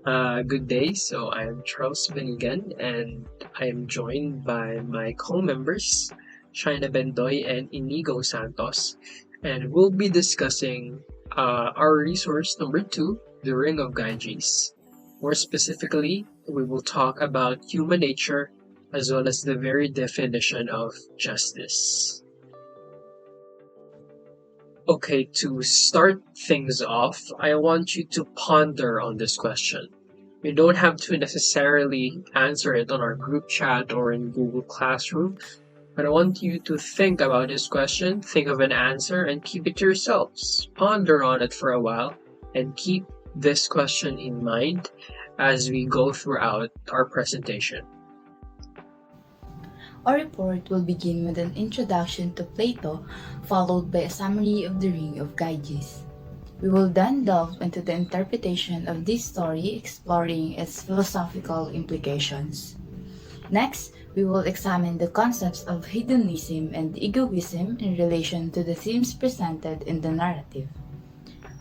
Good day. So I'm Charles Banigan, and I am joined by my co-members, Shaina Bendoy and Inigo Santos, and we'll be discussing our resource number two, the Ring of Gyges. More specifically, we will talk about human nature as well as the very definition of justice. Okay, to start things off, I want you to ponder on this question. You don't have to necessarily answer it on our group chat or in Google Classroom, but I want you to think about this question, think of an answer, and keep it to yourselves. Ponder on it for a while, and keep this question in mind as we go throughout our presentation. Our report will begin with an introduction to Plato, followed by a summary of the Ring of Gyges. We will then delve into the interpretation of this story, exploring its philosophical implications. Next, we will examine the concepts of hedonism and egoism in relation to the themes presented in the narrative.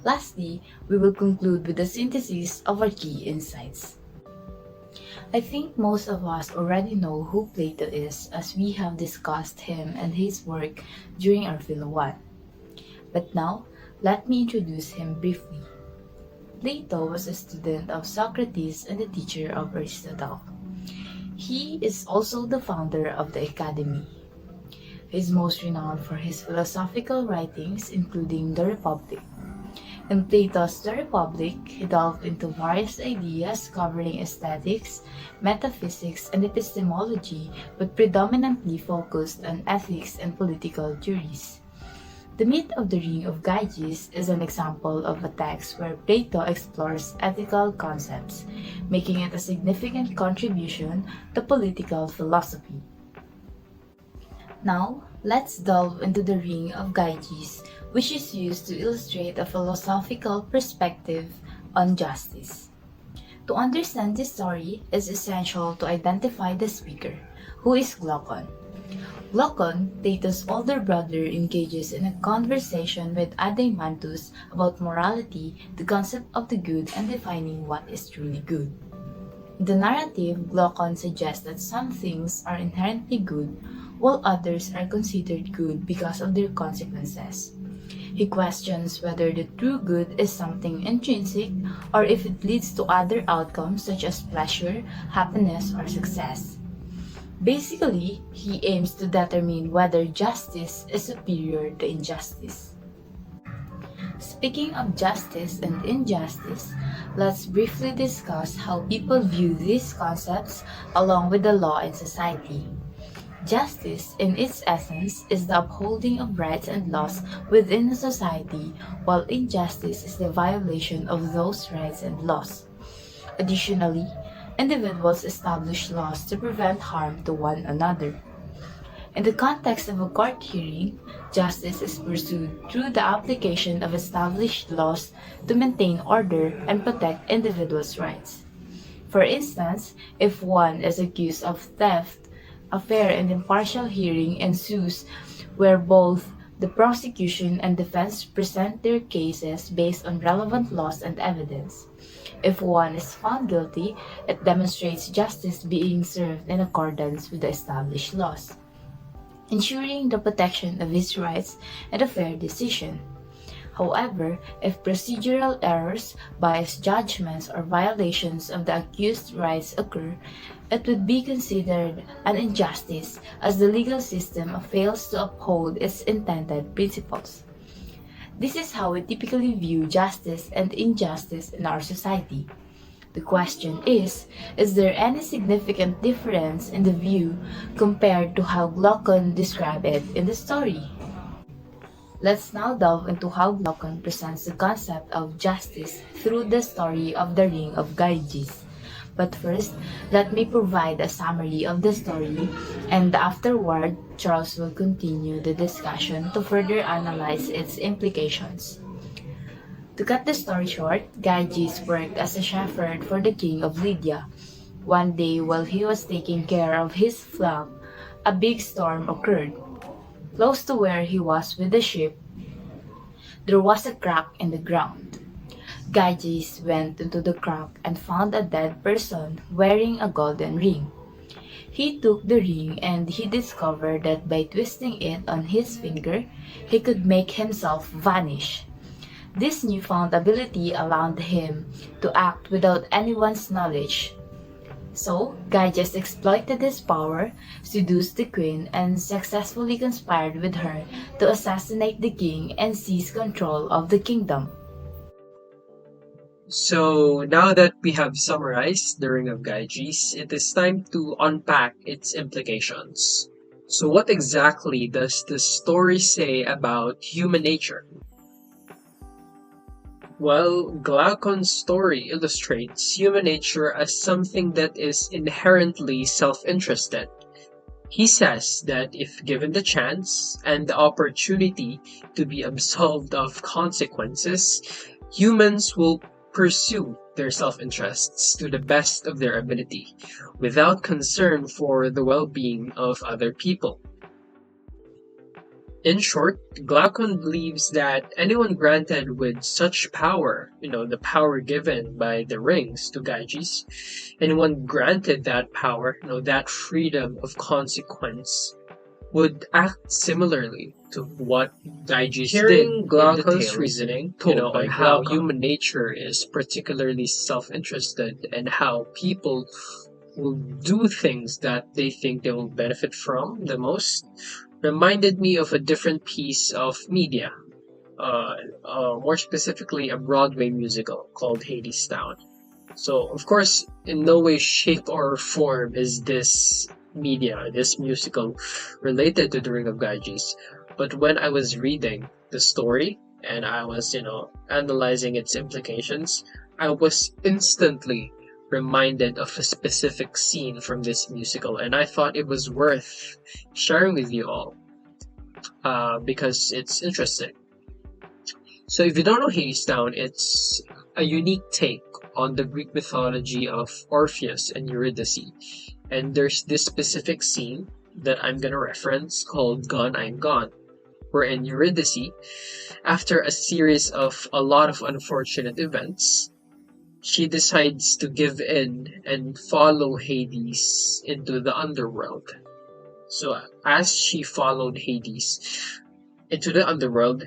Lastly, we will conclude with a synthesis of our key insights. I think most of us already know who Plato is, as we have discussed him and his work during our Philo 1. But now, let me introduce him briefly. Plato was a student of Socrates and a teacher of Aristotle. He is also the founder of the Academy. He is most renowned for his philosophical writings, including The Republic. In Plato's The Republic, he delved into various ideas covering aesthetics, metaphysics, and epistemology, but predominantly focused on ethics and political theories. The myth of the Ring of Gyges is an example of a text where Plato explores ethical concepts, making it a significant contribution to political philosophy. Now, let's delve into the Ring of Gyges, which is used to illustrate a philosophical perspective on justice. To understand this story, it is essential to identify the speaker, who is Glaucon. Glaucon, Plato's older brother, engages in a conversation with Adeimantus about morality, the concept of the good, and defining what is truly good. In the narrative, Glaucon suggests that some things are inherently good, while others are considered good because of their consequences. He questions whether the true good is something intrinsic or if it leads to other outcomes such as pleasure, happiness, or success. Basically, he aims to determine whether justice is superior to injustice. Speaking of justice and injustice, let's briefly discuss how people view these concepts along with the law in society. Justice, in its essence, is the upholding of rights and laws within a society, while injustice is the violation of those rights and laws. Additionally, individuals establish laws to prevent harm to one another. In the context of a court hearing, justice is pursued through the application of established laws to maintain order and protect individuals' rights. For instance, if one is accused of theft, a fair and impartial hearing ensues where both the prosecution and defense present their cases based on relevant laws and evidence. If one is found guilty, it demonstrates justice being served in accordance with the established laws, ensuring the protection of his rights and a fair decision. However, if procedural errors, biased judgments, or violations of the accused's rights occur, it would be considered an injustice as the legal system fails to uphold its intended principles. This is how we typically view justice and injustice in our society. The question is there any significant difference in the view compared to how Glaucon described it in the story? Let's now delve into how Glaucon presents the concept of justice through the story of the Ring of Gyges. But first, let me provide a summary of the story, and afterward, Charles will continue the discussion to further analyze its implications. To cut the story short, Gyges worked as a shepherd for the king of Lydia. One day, while he was taking care of his flock, a big storm occurred. Close to where he was with the sheep, there was a crack in the ground. Gyges went into the crack and found a dead person wearing a golden ring. He took the ring and he discovered that by twisting it on his finger, he could make himself vanish. This newfound ability allowed him to act without anyone's knowledge. So, Gyges exploited his power, seduced the queen, and successfully conspired with her to assassinate the king and seize control of the kingdom. So now that we have summarized the Ring of Gyges, it is time to unpack its implications. So what exactly does the story say about human nature? Well, Glaucon's story illustrates human nature as something that is inherently self-interested. He says that if given the chance and the opportunity to be absolved of consequences, humans will pursue their self-interests to the best of their ability, without concern for the well-being of other people. In short, Glaucon believes that anyone granted with such power, the power given by the rings to Gyges, anyone granted that power, that freedom of consequence, would act similarly to what Gyges did. Hearing Glaucon's reasoning, told by on how human nature is particularly self-interested and how people will do things that they think they will benefit from the most, reminded me of a different piece of media, more specifically a Broadway musical called Hadestown. So, of course, in no way, shape, or form is this this musical, related to the Ring of Gyges. But when I was reading the story and I was, analyzing its implications, I was instantly reminded of a specific scene from this musical, and I thought it was worth sharing with you all because it's interesting. So if you don't know Hadestown, it's a unique take on the Greek mythology of Orpheus and Eurydice. And there's this specific scene that I'm going to reference called Gone, I'm Gone, wherein Eurydice, after a series of a lot of unfortunate events, she decides to give in and follow Hades into the underworld. So as she followed Hades into the underworld,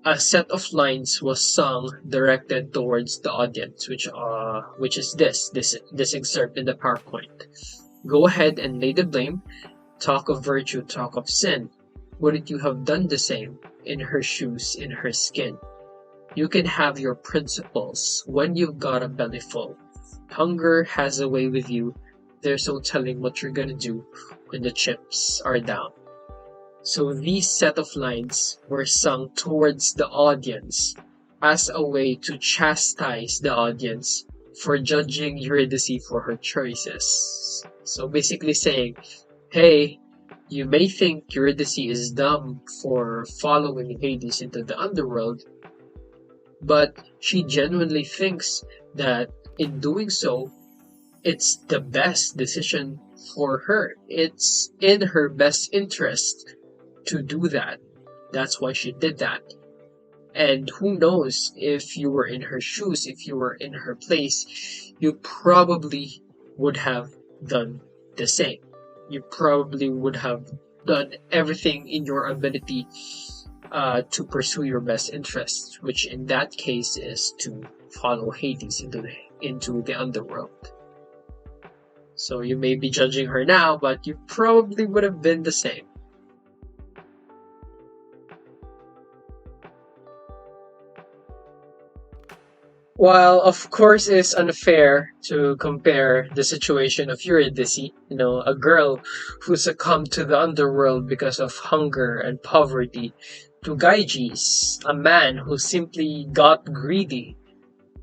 a set of lines was sung directed towards the audience, which is this excerpt in the PowerPoint. Go ahead and lay the blame. Talk of virtue, talk of sin. Wouldn't you have done the same? In her shoes, in her skin. You can have your principles when you've got a belly full. Hunger has a way with you. There's no telling what you're gonna do when the chips are down. So these set of lines were sung towards the audience as a way to chastise the audience for judging Eurydice for her choices. So basically saying, hey, you may think Eurydice is dumb for following Hades into the underworld, but she genuinely thinks that in doing so, it's the best decision for her. It's in her best interest to do that. That's why she did that. And who knows, if you were in her shoes, if you were in her place, you probably would have done the same. You probably would have done everything in your ability to pursue your best interests, which in that case is to follow Hades into the underworld. So you may be judging her now, but you probably would have been the same. While of course it's unfair to compare the situation of Eurydice, a girl who succumbed to the underworld because of hunger and poverty, to Gyges, a man who simply got greedy.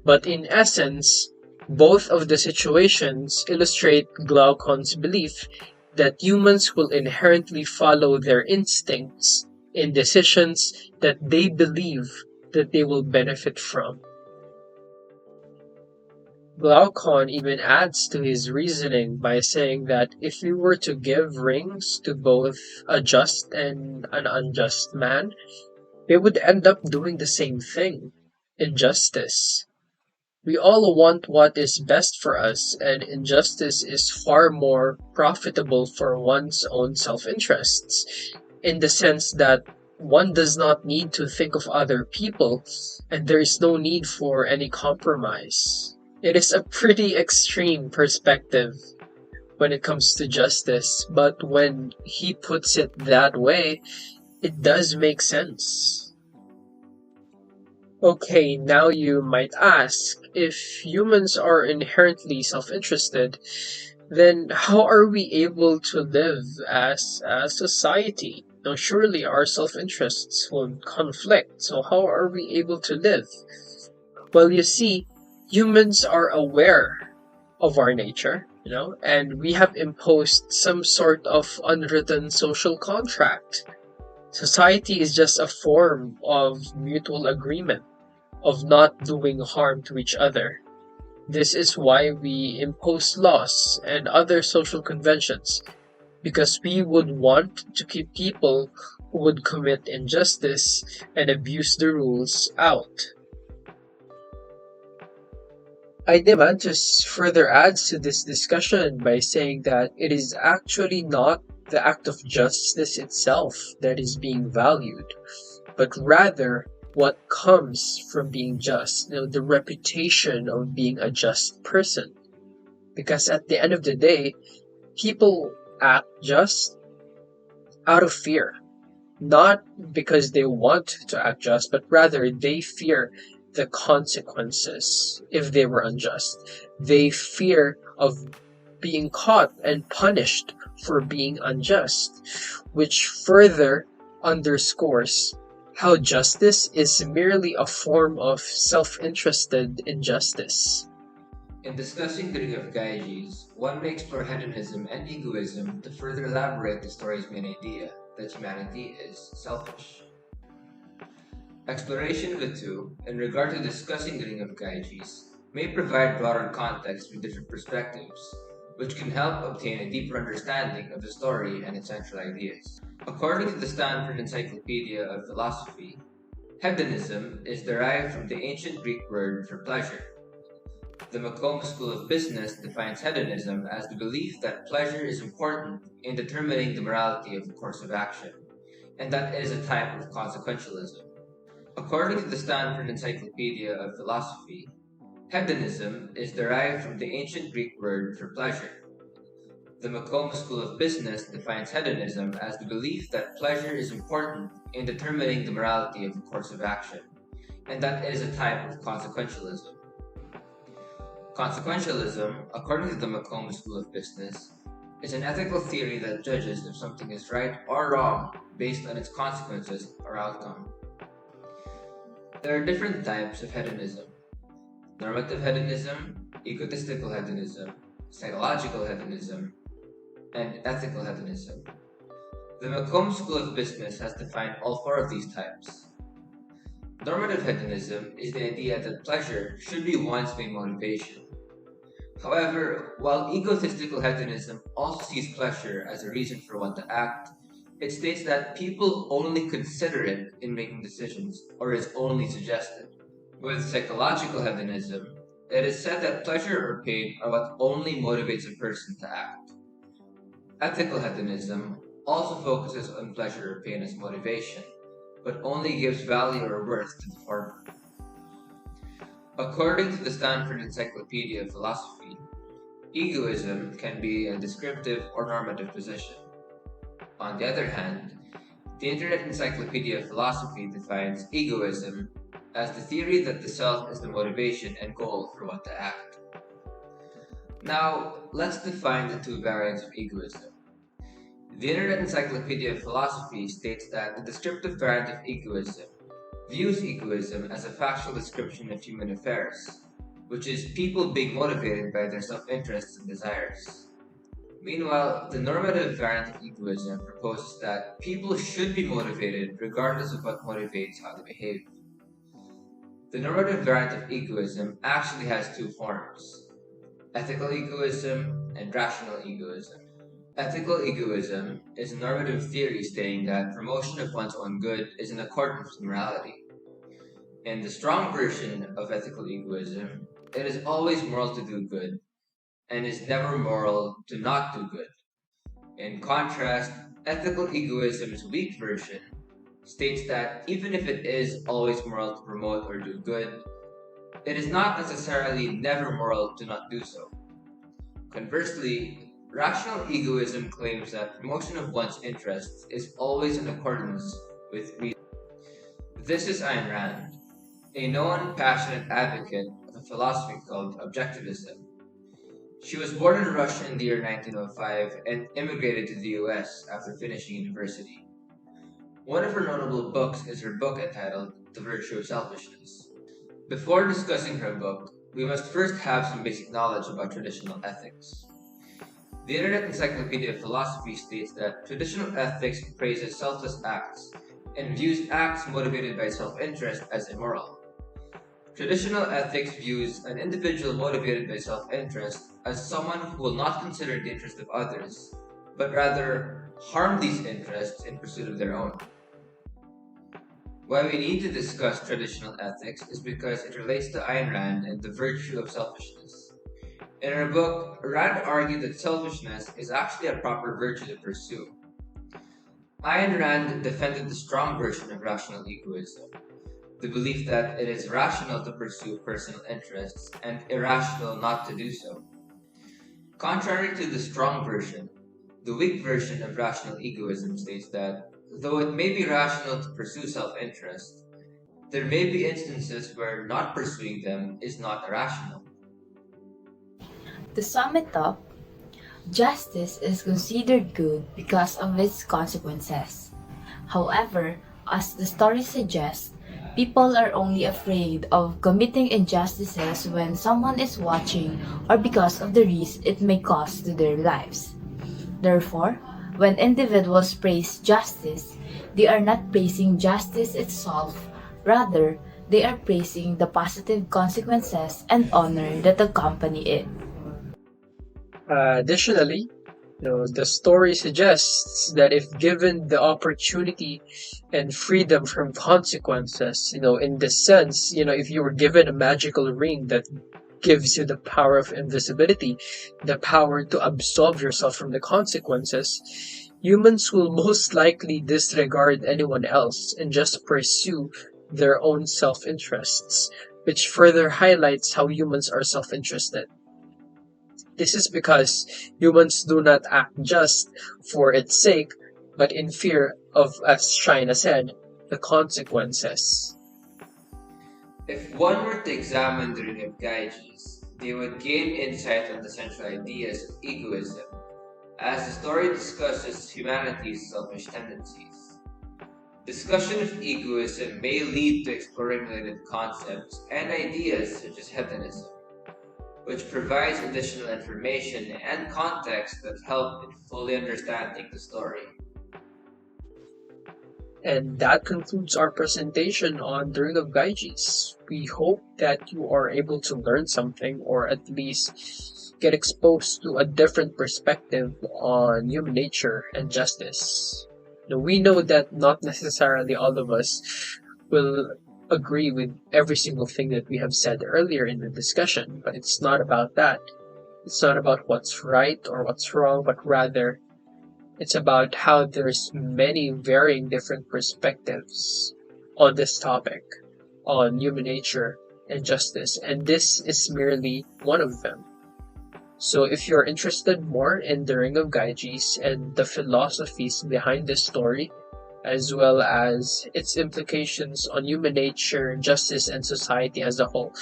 But in essence, both of the situations illustrate Glaucon's belief that humans will inherently follow their instincts in decisions that they believe that they will benefit from. Glaucon even adds to his reasoning by saying that if we were to give rings to both a just and an unjust man, they would end up doing the same thing. injustice. We all want what is best for us, and injustice is far more profitable for one's own self interests, in the sense that one does not need to think of other people, and there is no need for any compromise. It is a pretty extreme perspective when it comes to justice, but when he puts it that way, it does make sense. Okay, now you might ask, if humans are inherently self-interested, then how are we able to live as a society? Now, surely our self-interests would conflict, so how are we able to live? Well, you see, humans are aware of our nature, and we have imposed some sort of unwritten social contract. Society is just a form of mutual agreement of not doing harm to each other. This is why we impose laws and other social conventions, because we would want to keep people who would commit injustice and abuse the rules out. Demand just further adds to this discussion by saying that it is actually not the act of justice itself that is being valued, but rather what comes from being just, the reputation of being a just person. Because at the end of the day, people act just out of fear, not because they want to act just, but rather they fear the consequences if they were unjust. They fear of being caught and punished for being unjust, which further underscores how justice is merely a form of self-interested injustice. In discussing the Ring of Gyges, one may explore hedonism and egoism to further elaborate the story's main idea that humanity is selfish. Exploration of the two, in regard to discussing the Ring of Gyges, may provide broader context with different perspectives, which can help obtain a deeper understanding of the story and its central ideas. According to the Stanford Encyclopedia of Philosophy, hedonism is derived from the ancient Greek word for pleasure. The Macomb School of Business defines hedonism as the belief that pleasure is important in determining the morality of a course of action, and that it is a type of consequentialism. According to the Stanford Encyclopedia of Philosophy, hedonism is derived from the ancient Greek word for pleasure. The Macomb School of Business defines hedonism as the belief that pleasure is important in determining the morality of a course of action, and that it is a type of consequentialism. Consequentialism, according to the Macomb School of Business, is an ethical theory that judges if something is right or wrong based on its consequences or outcome. There are different types of hedonism: normative hedonism, egotistical hedonism, psychological hedonism, and ethical hedonism. The Macomb School of Business has defined all four of these types. Normative hedonism is the idea that pleasure should be one's main motivation. However, while egotistical hedonism also sees pleasure as a reason for one to act, it states that people only consider it in making decisions, or is only suggested. With psychological hedonism, it is said that pleasure or pain are what only motivates a person to act. Ethical hedonism also focuses on pleasure or pain as motivation, but only gives value or worth to the former. According to the Stanford Encyclopedia of Philosophy, egoism can be a descriptive or normative position. On the other hand, the Internet Encyclopedia of Philosophy defines egoism as the theory that the self is the motivation and goal for one to act. Now, let's define the two variants of egoism. The Internet Encyclopedia of Philosophy states that the descriptive variant of egoism views egoism as a factual description of human affairs, which is people being motivated by their self-interests and desires. Meanwhile, the normative variant of egoism proposes that people should be motivated regardless of what motivates how they behave. The normative variant of egoism actually has two forms: ethical egoism and rational egoism. Ethical egoism is a normative theory stating that promotion of one's own good is in accordance with morality. In the strong version of ethical egoism, it is always moral to do good, and is never moral to not do good. In contrast, ethical egoism's weak version states that even if it is always moral to promote or do good, it is not necessarily never moral to not do so. Conversely, rational egoism claims that promotion of one's interests is always in accordance with reason. This is Ayn Rand, a known passionate advocate of a philosophy called objectivism. She was born in Russia in the year 1905 and immigrated to the US after finishing university. One of her notable books is her book entitled The Virtue of Selfishness. Before discussing her book, we must first have some basic knowledge about traditional ethics. The Internet Encyclopedia of Philosophy states that traditional ethics praises selfless acts and views acts motivated by self-interest as immoral. Traditional ethics views an individual motivated by self-interest as someone who will not consider the interest of others, but rather harm these interests in pursuit of their own. Why we need to discuss traditional ethics is because it relates to Ayn Rand and the virtue of selfishness. In her book, Rand argued that selfishness is actually a proper virtue to pursue. Ayn Rand defended the strong version of rational egoism, the belief that it is rational to pursue personal interests and irrational not to do so. Contrary to the strong version, the weak version of rational egoism states that, though it may be rational to pursue self-interest, there may be instances where not pursuing them is not irrational. To sum it up, justice is considered good because of its consequences. However, as the story suggests, people are only afraid of committing injustices when someone is watching or because of the risk it may cause to their lives. Therefore, when individuals praise justice, they are not praising justice itself, rather, they are praising the positive consequences and honor that accompany it. Additionally, the story suggests that if given the opportunity and freedom from consequences, in this sense, if you were given a magical ring that gives you the power of invisibility, the power to absolve yourself from the consequences, humans will most likely disregard anyone else and just pursue their own self-interests, which further highlights how humans are self-interested. This is because humans do not act just for its sake, but in fear of, as Shaina said, the consequences. If one were to examine the Ring of Gyges, they would gain insight on the central ideas of egoism, as the story discusses humanity's selfish tendencies. Discussion of egoism may lead to exploring related concepts and ideas such as hedonism, which provides additional information and context that help in fully understanding the story. And that concludes our presentation on the Ring of Gyges. We hope that you are able to learn something or at least get exposed to a different perspective on human nature and justice. Now, we know that not necessarily all of us will agree with every single thing that we have said earlier in the discussion, but it's not about that. It's not about what's right or what's wrong, but rather it's about how there's many varying different perspectives on this topic, on human nature and justice, and this is merely one of them. So if you're interested more in the Ring of Gyges and the philosophies behind this story, as well as its implications on human nature, justice, and society as a whole,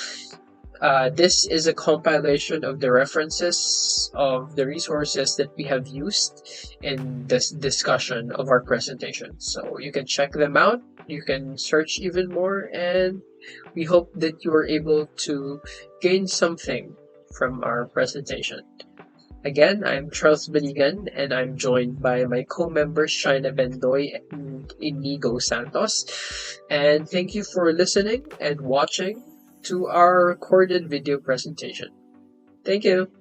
this is a compilation of the references of the resources that we have used in this discussion of our presentation. So you can check them out, you can search even more, and we hope that you are able to gain something from our presentation. Again, I'm Charles Banigan, and I'm joined by my co-members Shaina Bendoy and Yñigo Santos. And thank you for listening and watching to our recorded video presentation. Thank you.